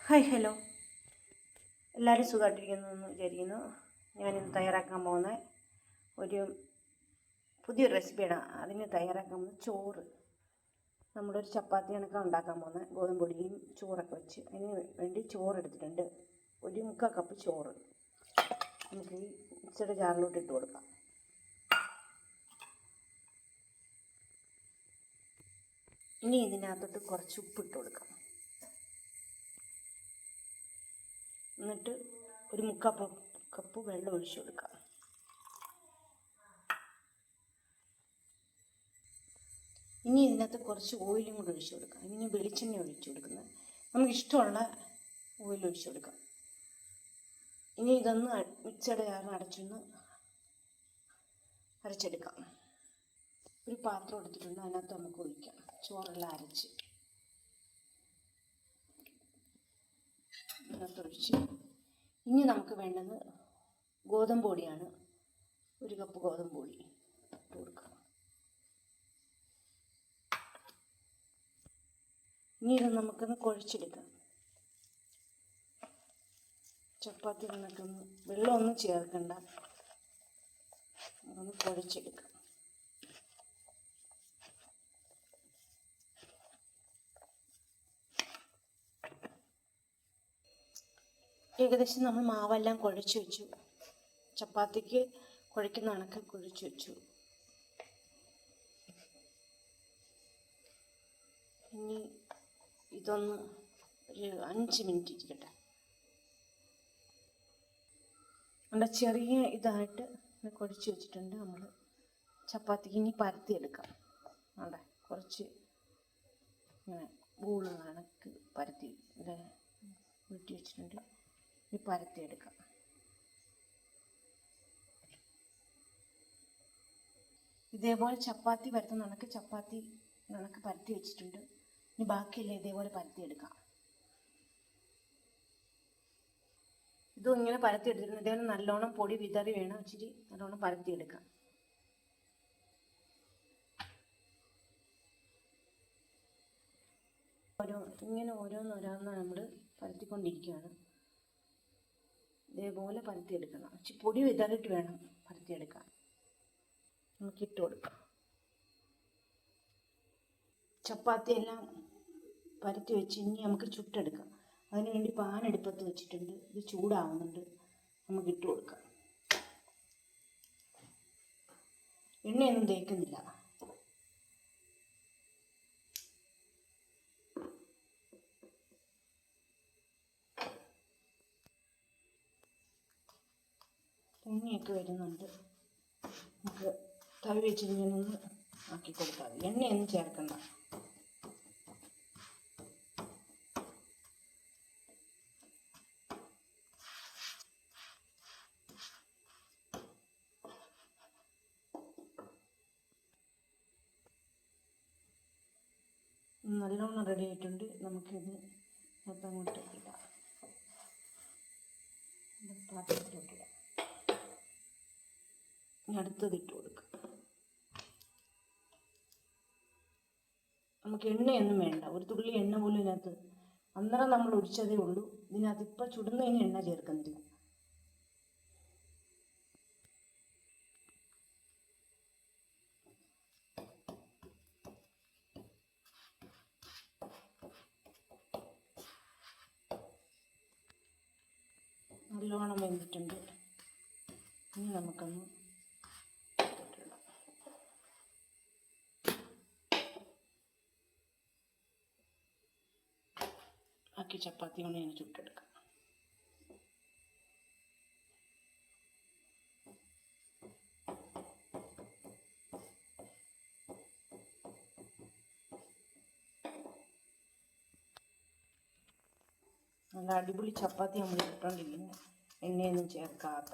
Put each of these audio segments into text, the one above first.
Hi hello, എല്ലാവരും സുഖമായിട്ടിരിക്കുന്നു എന്ന് വിചാരിക്കുന്നു. ഞാനിന്ന് തയ്യാറാക്കാൻ പോകുന്ന ഒരു പുതിയൊരു റെസിപ്പിയാണ്. അതിന് തയ്യാറാക്കാൻ പോകുന്നത് ചോറ്. നമ്മളൊരു ചപ്പാത്തി കണക്കാണ് ഉണ്ടാക്കാൻ പോകുന്നത്. ഗോതമ്പ് പൊടിയും ചോറൊക്കെ വെച്ച് അതിന് വേണ്ടി ചോറ് എടുത്തിട്ടുണ്ട്. ഒരു 3/4 കപ്പ് ചോറ് നമുക്ക് ഈ മിക്സിയുടെ ജാറിലോട്ട് ഇട്ട് കൊടുക്കാം. ഇനി ഇതിനകത്തോട്ട് കുറച്ച് ഉപ്പിട്ട് കൊടുക്കാം. എന്നിട്ട് ഒരു 3/4 കപ്പ് വെള്ളം ഒഴിച്ചു കൊടുക്കാം. ഇനി ഇതിനകത്ത് കുറച്ച് ഓയിലും കൂടി ഒഴിച്ചു കൊടുക്കാം. ഇനി വെളിച്ചെണ്ണ ഒഴിച്ചു കൊടുക്കുന്നത്, നമുക്കിഷ്ടമുള്ള ഓയിൽ ഒഴിച്ചു കൊടുക്കാം. ഇനി ഇതൊന്ന് മിക്സിയുടെ ജാറിന് അടച്ചൊന്ന് അരച്ചെടുക്കാം. ഒരു പാത്രം എടുത്തിട്ടുണ്ട്, അതിനകത്ത് നമുക്ക് ഒഴിക്കാം. ചോറെല്ലാം അരച്ച് ഇതിനകത്തൊഴിച്ച് ഇനി നമുക്ക് വേണ്ടത് ഗോതമ്പ് പൊടിയാണ്. 1 കപ്പ് ഗോതമ്പ് പൊടി ഇട്ട് കൊടുക്കാം. ഇനി ഇത് നമുക്കൊന്ന് കുഴച്ചെടുക്കാം. ചപ്പാത്തി കണക്കൊന്ന് വെള്ളമൊന്നും ചേർക്കണ്ട, ഒന്ന് കുഴച്ചെടുക്കാം. ഏകദേശം നമ്മൾ മാവെല്ലാം കുഴച്ച് വെച്ചു. ചപ്പാത്തിക്ക് കുഴയ്ക്കുന്ന കണക്ക് കുഴച്ച് വെച്ചു. ഇനി ഇതൊന്ന് ഒരു 5 മിനിറ്റ് ഇരിക്കട്ടെ. നമ്മുടെ ചെറിയ ഇതായിട്ട് കുഴച്ച് വെച്ചിട്ടുണ്ട്. നമ്മൾ ചപ്പാത്തിക്ക് ഇനി പരത്തിയെടുക്കാം. അവിടെ കുറച്ച് ഇങ്ങനെ ബോള് കണക്ക് പരത്തി വെട്ടി വെച്ചിട്ടുണ്ട്. ഈ പരത്തിയെടുക്കാം. ഇതേപോലെ ചപ്പാത്തി പരത്തുന്ന കണക്ക് പരത്തി വെച്ചിട്ടുണ്ട്. ഇനി ബാക്കിയെല്ലാം ഇതേപോലെ പരത്തിയെടുക്കാം. ഇതും ഇങ്ങനെ പരത്തിയെടുത്തിട്ടുണ്ട്. ഇതേപോലെ നല്ലോണം പൊടി വിതറി വേണം ഇച്ചിരി നല്ലോണം പരത്തിയെടുക്കാം. ഇങ്ങനെ ഓരോന്നോരോന്ന് നമ്മൾ പരത്തിക്കൊണ്ടിരിക്കുകയാണ്. ഇതേപോലെ പരത്തിയെടുക്കണം. ഇച്ചിരി പൊടി വിതറിയിട്ട് വേണം പരത്തിയെടുക്കാൻ. നമുക്ക് ഇട്ട് കൊടുക്കാം. ചപ്പാത്തി എല്ലാം പരത്തി വെച്ച് ഇനി നമുക്ക് ചുട്ടെടുക്കാം. അതിനുവേണ്ടി പാൻ അടുപ്പത്ത് വെച്ചിട്ടുണ്ട്. ഇത് ചൂടാവുന്നുണ്ട്. നമുക്ക് ഇട്ട് കൊടുക്കാം. എണ്ണയൊന്നും തേക്കുന്നില്ല. എണ്ണയൊക്കെ വരുന്നുണ്ട്. നമുക്ക് തവി വെച്ച് ഇങ്ങനൊന്ന് ആക്കി കൊടുത്താൽ മതി. എണ്ണയൊന്നും ചേർക്കണ്ട. നല്ലോണം റെഡി ആയിട്ടുണ്ട്. നമുക്കിത് അങ്ങോട്ട് ഇടാം. പാത്രത്തിലോട്ട് ഇടാം. ഇനി അടുത്തത് ഇട്ട് കൊടുക്കാം. നമുക്ക് എണ്ണയൊന്നും വേണ്ട. ഒരു തുള്ളി എണ്ണ പോലും ഇതിനകത്ത് അന്നേരം നമ്മൾ ഒഴിച്ചതേ ഉള്ളൂ. ഇതിനകത്ത് ഇപ്പം ചുടുന്നതിന് എണ്ണ ചേർക്കുന്നില്ല. നല്ലോണം വെന്തിട്ടുണ്ട്. ഇനി നമുക്കൊന്ന് ആക്കി ചപ്പാത്തി കൊണ്ട് ഞാൻ ചുട്ടെടുക്കാം. നല്ല അടിപൊളി ചപ്പാത്തി നമ്മൾ ഇട്ടുകൊണ്ടിരിക്കുന്നു. എണ്ണയൊന്നും ചേർക്കാത്ത.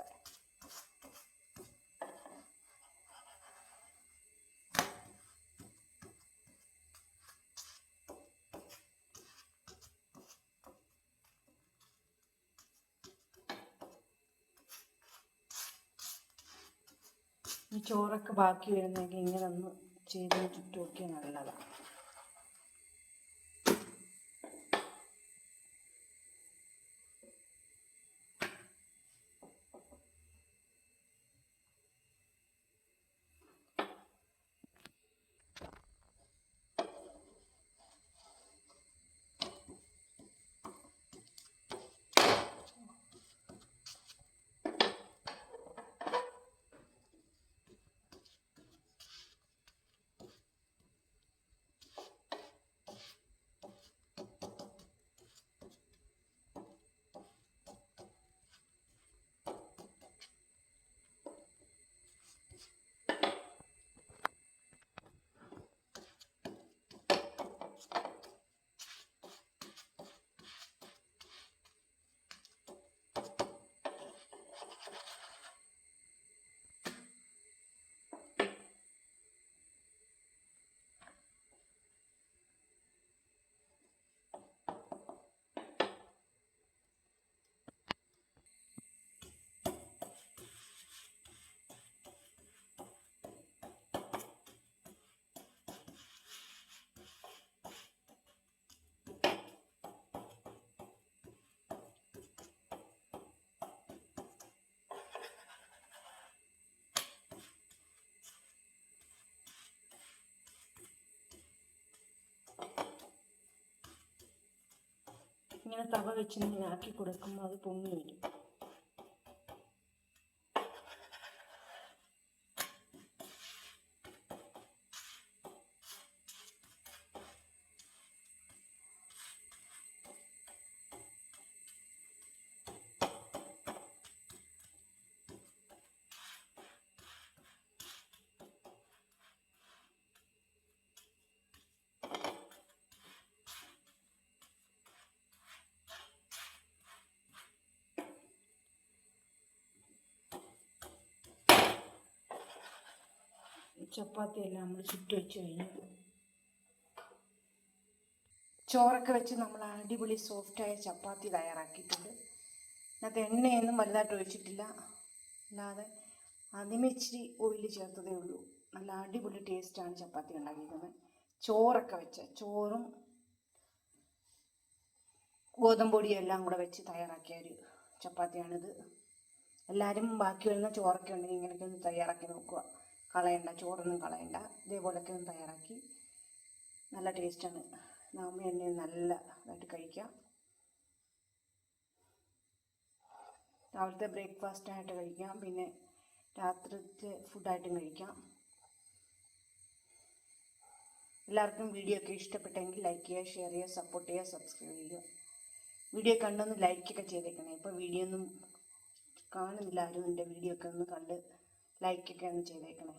ഈ ചോറൊക്കെ ബാക്കി വരുന്നെങ്കിൽ ഇങ്ങനെ ഒന്ന് ചെയ്ത് ചുറ്റും നോക്കിയാൽ നല്ലതാണ്. ഇങ്ങനെ തവ വെച്ച് ഇങ്ങനെ ആക്കി കൊടുക്കുമ്പോൾ അത് പൊങ്ങി വരും. ചപ്പാത്തിയെല്ലാം നമ്മൾ ചുറ്റി വെച്ച് കഴിഞ്ഞു. ചോറൊക്കെ വെച്ച് നമ്മൾ അടിപൊളി സോഫ്റ്റായ ചപ്പാത്തി തയ്യാറാക്കിയിട്ടുണ്ട്. അതിനകത്ത് എണ്ണയൊന്നും വലുതായിട്ട് ഒഴിച്ചിട്ടില്ല, അല്ലാതെ ആദ്യമേ ഇച്ചിരി ഓയിൽ ചേർത്തതേ ഉള്ളൂ. നല്ല അടിപൊളി ടേസ്റ്റാണ് ചപ്പാത്തി ഉണ്ടാക്കിയിരിക്കുന്നത്. ചോറൊക്കെ വെച്ച് ചോറും ഗോതമ്പൊടിയും എല്ലാം കൂടെ വെച്ച് തയ്യാറാക്കിയ ഒരു ചപ്പാത്തിയാണിത്. എല്ലാവരും ബാക്കി വരുന്ന ചോറൊക്കെ ഉണ്ടെങ്കിൽ ഇങ്ങനെയൊക്കെ ഒന്ന് തയ്യാറാക്കി നോക്കുക. കളയണ്ട, ചോറൊന്നും കളയണ്ട. ഇതേപോലൊക്കെ ഒന്ന് തയ്യാറാക്കി നല്ല ടേസ്റ്റാണ്. നാമ എണ്ണ നല്ല ഇതായിട്ട് കഴിക്കാം. രാവിലത്തെ ബ്രേക്ക്ഫാസ്റ്റായിട്ട് കഴിക്കാം, പിന്നെ രാത്രിത്തെ ഫുഡായിട്ടും കഴിക്കാം. എല്ലാവർക്കും വീഡിയോ ഒക്കെ ഇഷ്ടപ്പെട്ടെങ്കിൽ ലൈക്ക് ചെയ്യുക, ഷെയർ ചെയ്യുക, സപ്പോർട്ട് ചെയ്യുക, സബ്സ്ക്രൈബ് ചെയ്യുക. വീഡിയോ കണ്ടൊന്ന് ലൈക്കൊക്കെ ചെയ്തേക്കണേ. ഇപ്പോൾ വീഡിയോ ഒന്നും കാണുന്നില്ല ആരും. എൻ്റെ വീഡിയോ ഒക്കെ ഒന്ന് കണ്ട് ലൈക്കൊക്കെ ഒന്ന് ചെയ്തേക്കണേ.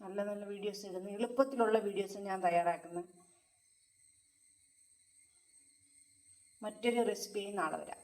നല്ല നല്ല വീഡിയോസ് ഇടുന്നു, എളുപ്പത്തിലുള്ള വീഡിയോസ് ഞാൻ തയ്യാറാക്കുന്നത്. മറ്റൊരു റെസിപ്പി നാളെ വരാം.